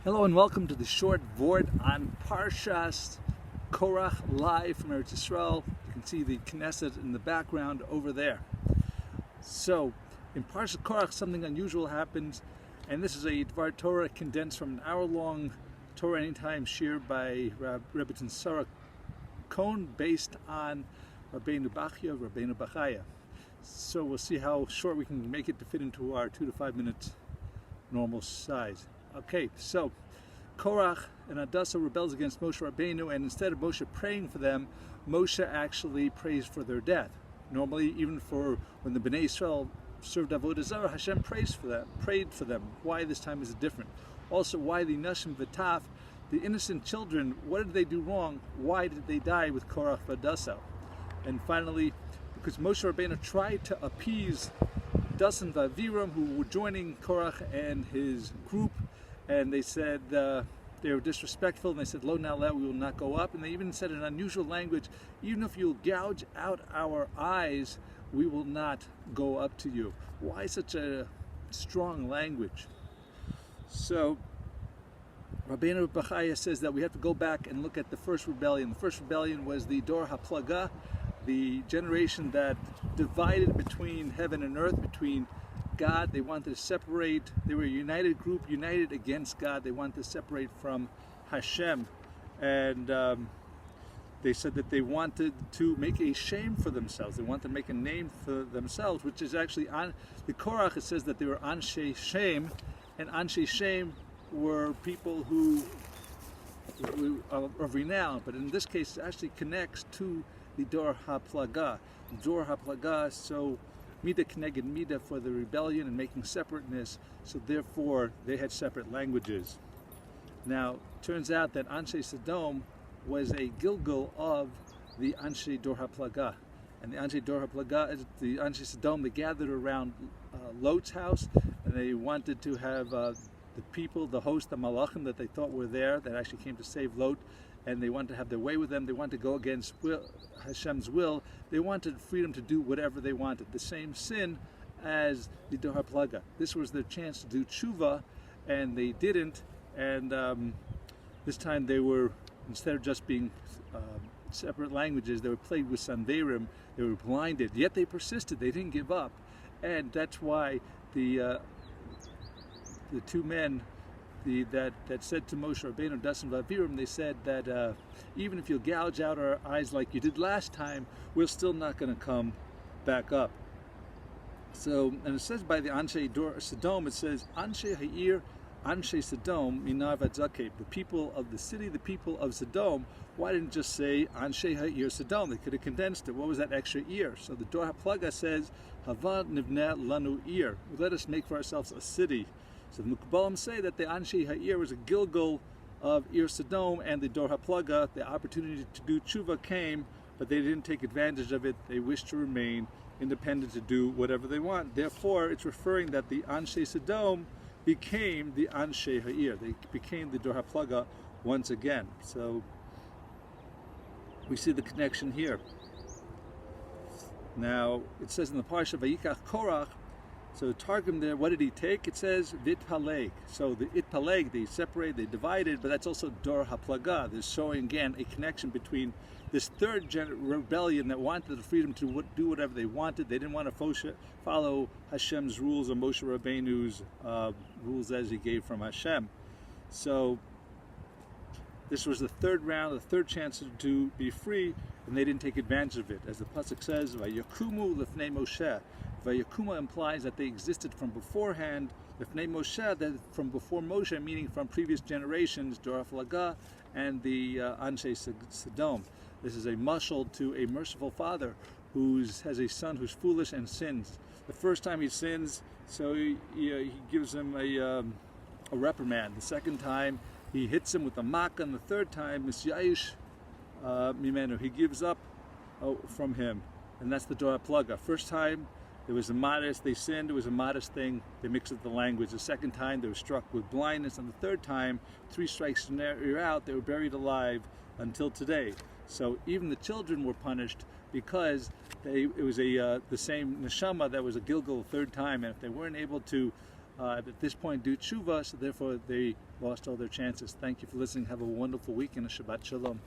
Hello and welcome to the short Vort on Parshas Korach, live from Eretz Yisrael. You can see the Knesset in the background over there. So, in Parshas Korach, something unusual happens, and this is a Dvar Torah condensed from an hour-long Torah Anytime shir by Rabbi Sarah Cohn, based on Rabbeinu Bechaya. So we'll see how short we can make it to fit into our 2 to 5 minutes normal size. Okay, so Korach and Hadassah rebels against Moshe Rabbeinu, and instead of Moshe praying for them, Moshe actually prays for their death. Normally, even for when the Bnei Israel served Avodah Zarah, Hashem prayed for them. Why this time is it different? Also, why the Nashim V'Taf, the innocent children, what did they do wrong? Why did they die with Korach and Hadassah? And finally, because Moshe Rabbeinu tried to appease Dasan V'Aviram, who were joining Korach and his group, and they said they were disrespectful, and they said, "Lo na'aleh, we will not go up." And they even said in unusual language, "Even if you'll gouge out our eyes, we will not go up to you." Why such a strong language? So Rabbeinu Bechaya says that we have to go back and look at the first rebellion. The first rebellion was the Dor Hapalaga, the generation that divided between heaven and earth, between God. They wanted to separate. They were a united group, united against God. They wanted to separate from Hashem. And they said that they wanted to make a shame for themselves. They wanted to make a name for themselves, which is actually on the Korach. It says that they were Anshe Shem, and Anshe Shem were people who of renown. But in this case, it actually connects to the Dor HaPlaga. The Dor HaPlaga, so Mida Keneged Mida, for the rebellion and making separateness, so therefore they had separate languages. Now, turns out that Anshe Sodom was a Gilgal of the Anshe Dor HaPlaga. And the Anshe Dor HaPlaga, the Anshe Sodom, they gathered around Lot's house, and they wanted to have the people, the host, the Malachim that they thought were there, that actually came to save Lot, and they wanted to have their way with them. They wanted to go against Hashem's will. They wanted freedom to do whatever they wanted. The same sin as the Dor HaPlaga. This was their chance to do tshuva, and they didn't. And this time they were, instead of just being separate languages, they were plagued with sanverim. They were blinded. Yet they persisted. They didn't give up. And that's why the two men that said to Moshe Rabbeinu, Dasan V'Aviram, they said that even if you'll gouge out our eyes like you did last time, we're still not going to come back up. So, and it says by the Anshe Dor Sodom, it says, Anshe Ha'ir, Anshe Sodom, Minar V'Zakeh, the people of the city, the people of Sodom. Why didn't it just say Anshe Ha'ir Sodom? They could have condensed it. What was that extra ear? So the Dor HaPlaga says, Hava Nivneh Lanu Ir, let us make for ourselves a city. So the Mukbalim say that the Anshe Ha'ir was a Gilgal of Ir Sodom, and the Dor HaPlaga, the opportunity to do tshuva came, but they didn't take advantage of it. They wished to remain independent to do whatever they want. Therefore, it's referring that the Anshe Sodom became the Anshe Ha'ir. They became the Dor HaPlaga once again. So we see the connection here. Now, it says in the Parsha, Vayikach Korach, so the Targum there, what did he take? It says Vitpaleg. So the Itpaleg, they separated, they divided, but that's also Dor HaPlaga. They're showing again a connection between this third rebellion that wanted the freedom to do whatever they wanted. They didn't want to follow Hashem's rules or Moshe Rabbeinu's rules as he gave from Hashem. So this was the third round, the third chance to be free, and they didn't take advantage of it. As the pasuk says, Vayakumu lifnei Moshe. Vayakuma implies that they existed from beforehand. Lifnei Moshe, that from before Moshe, meaning from previous generations, Dor HaPlaga and the Anshe Sodom. This is a mashal to a merciful father who has a son who's foolish and sins. The first time he sins, so he gives him a reprimand. The second time, he hits him with a makkah, and the third time, Misyayish Mimenu, he gives up from him, and that's the Dor HaPlaga. First time, it was a modest, they sinned, it was a modest thing, they mixed up the language. The second time, they were struck with blindness, and the third time, 3 strikes and you're out, they were buried alive until today. So even the children were punished because it was the same neshama that was a Gilgal third time, and if they weren't able to at this point do tshuva, so therefore they lost all their chances. Thank you for listening. Have a wonderful week and a Shabbat Shalom.